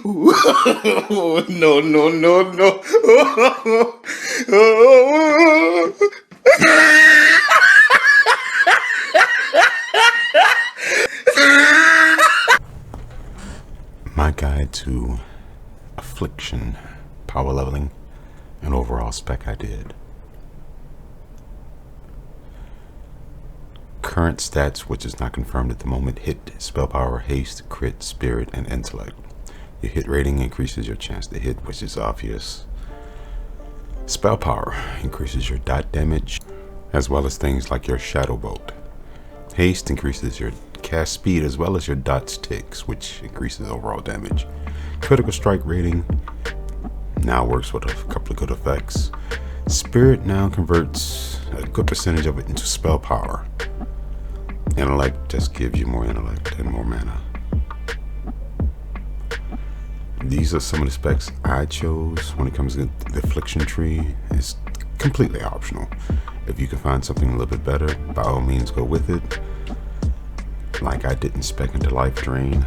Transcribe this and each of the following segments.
No, no, no, no. My guide to affliction, power leveling, and overall spec I did. Current stats, which is not confirmed at the moment: hit, spell power, haste, crit, spirit, and intellect. Your hit rating increases your chance to hit, which is obvious. Spell power increases your dot damage, as well as things like your shadow bolt. Haste increases your cast speed as well as your dots ticks, which increases overall damage. Critical strike rating now works with a couple of good effects. Spirit now converts a good percentage of it into spell power. Intellect just gives you more intellect and more mana. These are some of the specs I chose when it comes to the affliction tree. It's completely optional. If you can find something a little bit better, by all means go with it. Like I didn't spec into life drain.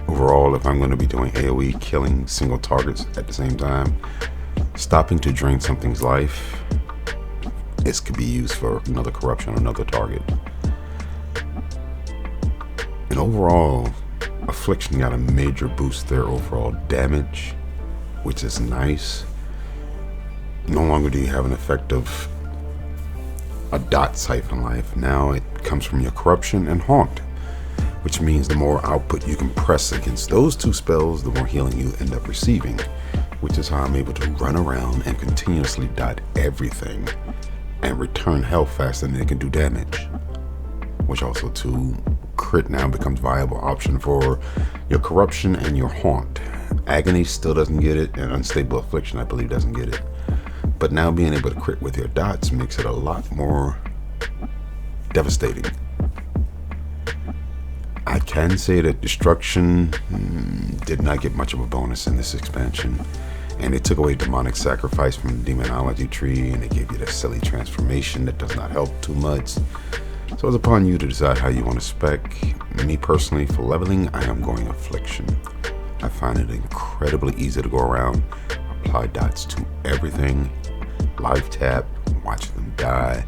Overall, if I'm going to be doing AoE, killing single targets at the same time, stopping to drain something's life, this could be used for another corruption on another target. And overall, affliction got a major boost their overall damage, which is nice. No longer do you have an effect of a dot siphon life. Now it comes from your corruption and haunt, which means the more output you can press against those two spells, the more healing you end up receiving, which is how I'm able to run around and continuously dot everything and return health faster than it can do damage. Which also too, crit now becomes a viable option for your corruption and your haunt. Agony still doesn't get it, and unstable affliction I believe doesn't get it. But now being able to crit with your dots makes it a lot more devastating. I can say that destruction did not get much of a bonus in this expansion, and it took away demonic sacrifice from the demonology tree, and it gave you that silly transformation that does not help too much. So it's upon you to decide how you want to spec. Me personally, for leveling, I am going affliction. I find it incredibly easy to go around, apply dots to everything, life tap, watch them die.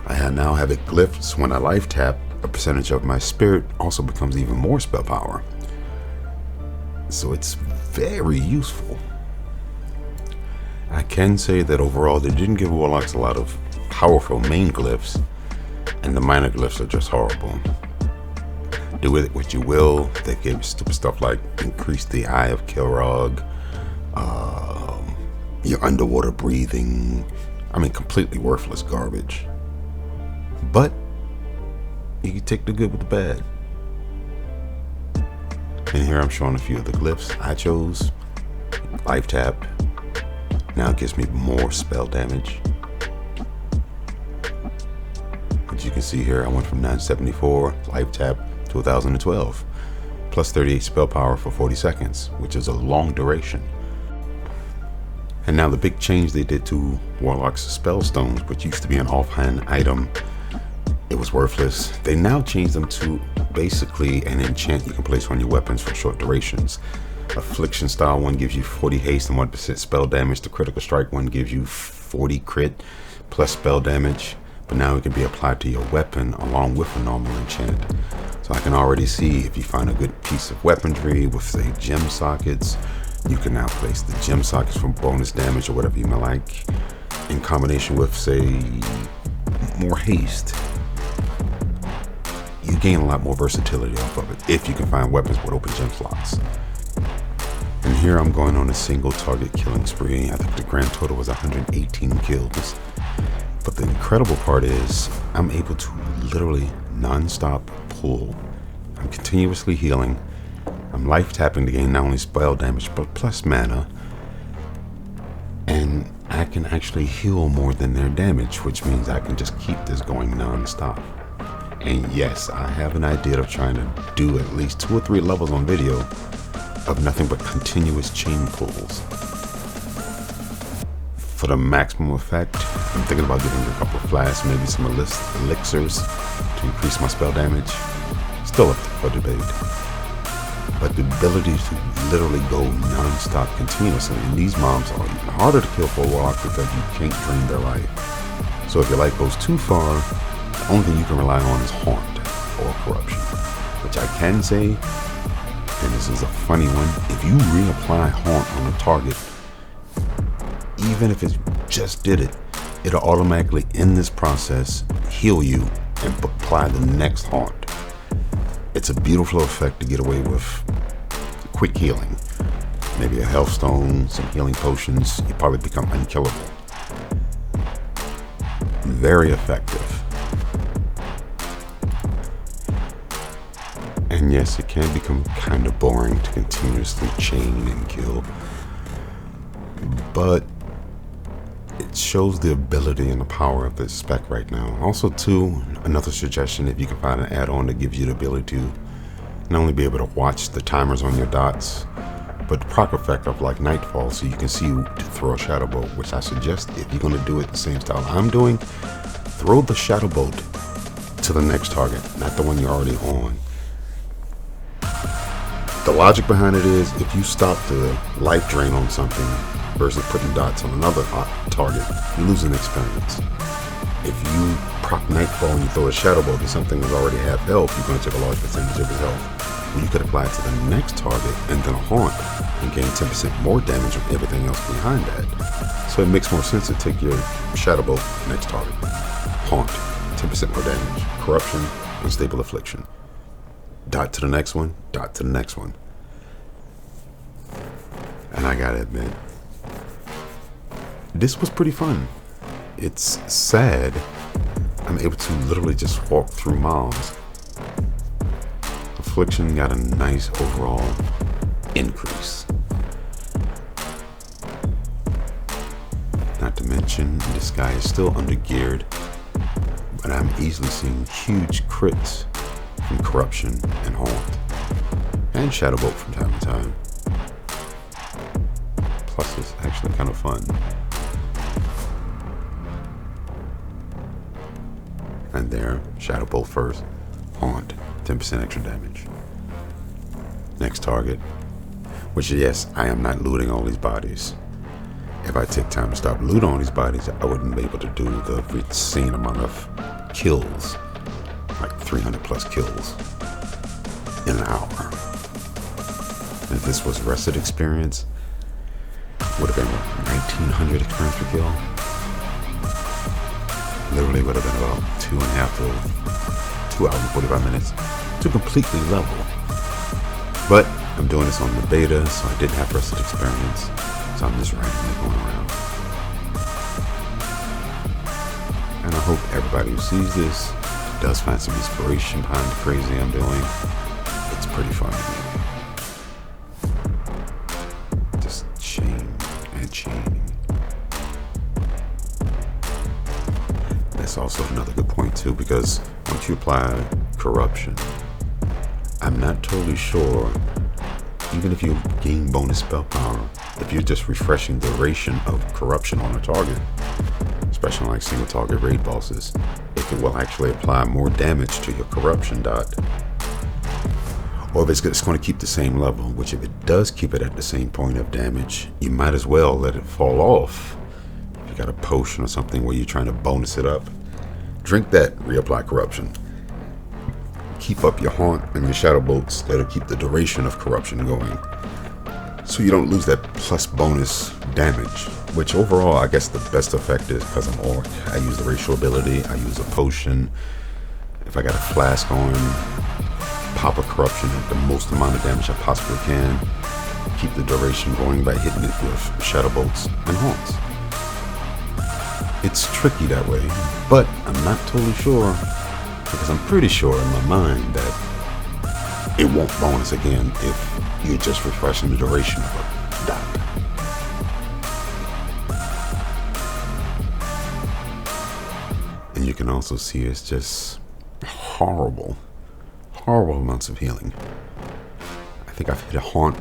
I now have it glyphed, so when I life tap, a percentage of my spirit also becomes even more spell power. So it's very useful. I can say that overall they didn't give warlocks a lot of powerful main glyphs, and the minor glyphs are just horrible. Do with it what you will. They gave you stupid stuff like increase the eye of Kilrog, your underwater breathing. I mean, completely worthless garbage. But you can take the good with the bad. And here I'm showing a few of the glyphs I chose. Life tap now gives me more spell damage. As you can see here, I went from 974 life tap to 1012, plus 38 spell power for 40 seconds, which is a long duration. And now the big change they did to Warlock's spell stones, which used to be an offhand item, it was worthless. They now changed them to basically an enchant you can place on your weapons for short durations. Affliction style one gives you 40 haste and 1% spell damage. The critical strike one gives you 40 crit plus spell damage, but now it can be applied to your weapon along with a normal enchant. So I can already see if you find a good piece of weaponry with, say, gem sockets, you can now place the gem sockets for bonus damage or whatever you may like, in combination with, say, more haste. You gain a lot more versatility off of it if you can find weapons with open gem slots. And here I'm going on a single target killing spree. I think the grand total was 118 kills. But the incredible part is I'm able to literally non-stop pull. I'm continuously healing. I'm life tapping to gain not only spell damage but plus mana. And I can actually heal more than their damage, which means I can just keep this going non-stop. And yes, I have an idea of trying to do at least 2 or 3 levels on video of nothing but continuous chain pulls. For the maximum effect, I'm thinking about getting a couple of flasks, maybe some elixirs to increase my spell damage. Still up for debate. but the ability to literally go non-stop continuously. And these mobs are even harder to kill for a warlock because you can't drain their life. So if your life goes too far, the only thing you can rely on is haunt or corruption, which I can say, and this is a funny one, if you reapply haunt on a target, even if it just did it, it'll automatically in this process heal you and apply the next haunt. It's a beautiful effect to get away with quick healing. Maybe a health stone, some healing potions, you probably become unkillable. Very effective. And yes, it can become kind of boring to continuously chain and kill, but it shows the ability and the power of this spec right now. Also too, another suggestion, if you can find an add-on that gives you the ability to not only be able to watch the timers on your dots, but the proc effect of like Nightfall, so you can see to throw a shadow bolt, which I suggest if you're going to do it the same style I'm doing, throw the shadow bolt to the next target, not the one you're already on. The logic behind it is if you stop the life drain on something versus putting dots on another target, you lose an experience. If you proc Nightfall and you throw a shadow bolt at something that's already half health, you're going to take a large percentage of his health. Well, you could apply it to the next target and then a haunt and gain 10% more damage with everything else behind that. So it makes more sense to take your shadow bolt next target, haunt, 10% more damage, corruption, unstable affliction. Dot to the next one, dot to the next one. And I gotta admit, this was pretty fun. It's sad I'm able to literally just walk through mobs. Affliction got a nice overall increase. Not to mention, this guy is still under geared, but I'm easily seeing huge crits from corruption and haunt, and shadow bolt from time to time. Plus, it's actually kind of fun. And there, shadow bolt first, haunt, 10% extra damage. Next target, which yes, I am not looting all these bodies. If I take time to stop looting all these bodies, I wouldn't be able to do the insane amount of kills, like 300 plus kills in an hour. If this was rested experience, would have been 1900 experience per kill. Literally would have been about 2 hours and 45 minutes to completely level. But I'm doing this on the beta, so I didn't have rested experience, so I'm just randomly going around. And I hope everybody who sees this does find some inspiration behind the crazy I'm doing. It's pretty fun to me. Just chain and chaining. That's also another good point too, because once you apply corruption, I'm not totally sure, even if you gain bonus spell power, if you're just refreshing the duration of corruption on a target, especially like single target raid bosses, if it will actually apply more damage to your corruption dot, or if it's just going to keep the same level, which if it does keep it at the same point of damage, you might as well let it fall off. If you got a potion or something where you're trying to bonus it up, drink that, reapply corruption. Keep up your haunt and your shadow bolts that'll keep the duration of corruption going, so you don't lose that plus bonus damage, which overall I guess the best effect is because I'm orc. I use the racial ability, I use a potion. If I got a flask on, pop a corruption at the most amount of damage I possibly can, keep the duration going by hitting it with shadow bolts and haunts. It's tricky that way, but I'm not totally sure, because I'm pretty sure in my mind that it won't bonus again if you're just refreshing the duration of a dot. And you can also see it's just horrible amounts of healing. I think I've hit a haunt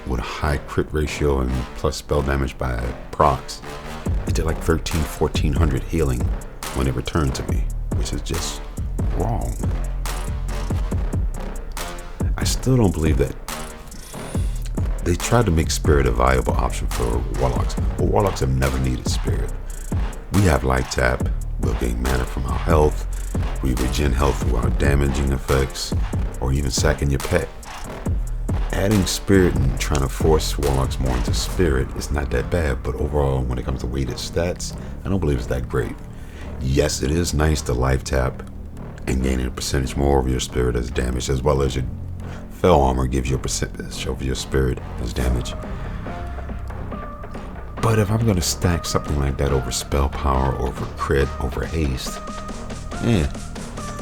with a high crit ratio and plus spell damage by procs. It did like 1400 healing when it returned to me, which is just wrong. I still don't believe that They tried to make spirit a viable option for warlocks, but warlocks have never needed spirit. We have life tap, we'll gain mana from our health, we regen health through our damaging effects, or even sacking your pet. Adding spirit and trying to force warlocks more into spirit is not that bad, but overall, when it comes to weighted stats, I don't believe it's that great. Yes, it is nice to life tap and gaining a percentage more of your spirit as damage, as well as your fell armor gives you a percentage of your spirit as damage. But if I'm going to stack something like that over spell power, over crit, over haste,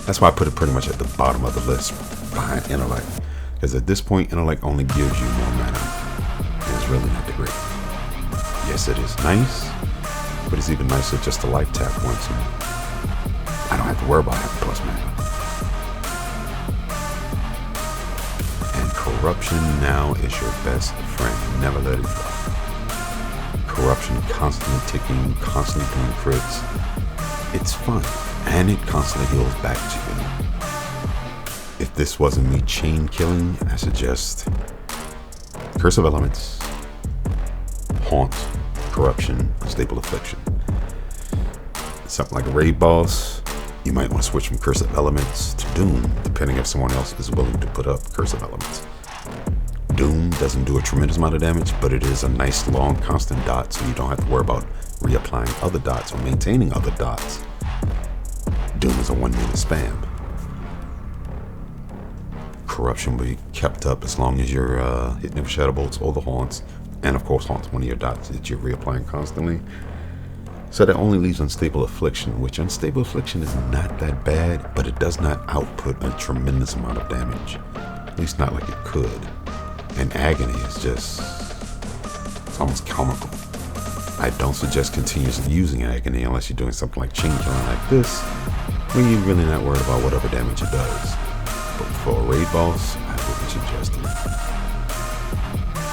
that's why I put it pretty much at the bottom of the list behind intellect. Because at this point, intellect only gives you more mana. And it's really not that great. Yes, it is nice, but it's even nicer just to life tap once and I don't have to worry about having plus mana. And corruption now is your best friend. Never let it go. Corruption constantly ticking, constantly doing crits. It's fun, and it constantly heals back to you. If this wasn't me chain killing, I suggest Curse of Elements, Haunt, Corruption, Unstable Affliction. Something like a raid boss, you might want to switch from Curse of Elements to Doom, depending if someone else is willing to put up Curse of Elements. Doom doesn't do a tremendous amount of damage, but it is a nice long constant dot, so you don't have to worry about reapplying other dots or maintaining other dots. Doom is a 1 minute spam. Corruption will be kept up as long as you're hitting it with Shadow Bolts or the Haunts, and of course Haunts, one of your dots that you're reapplying constantly. So that only leaves Unstable Affliction, which Unstable Affliction is not that bad, but it does not output a tremendous amount of damage. At least not like it could. And Agony is just, it's almost comical. I don't suggest continuously using Agony unless you're doing something like chain killing like this, when you're really not worried about whatever damage it does. But for a raid boss, I wouldn't suggest it.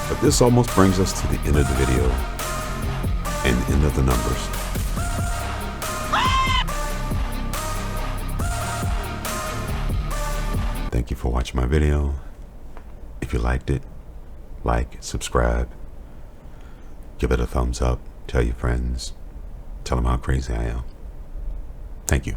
But this almost brings us to the end of the video and the end of the numbers. Thank you for watching my video. If you liked it, like, subscribe, give it a thumbs up, tell your friends, tell them how crazy I am. Thank you.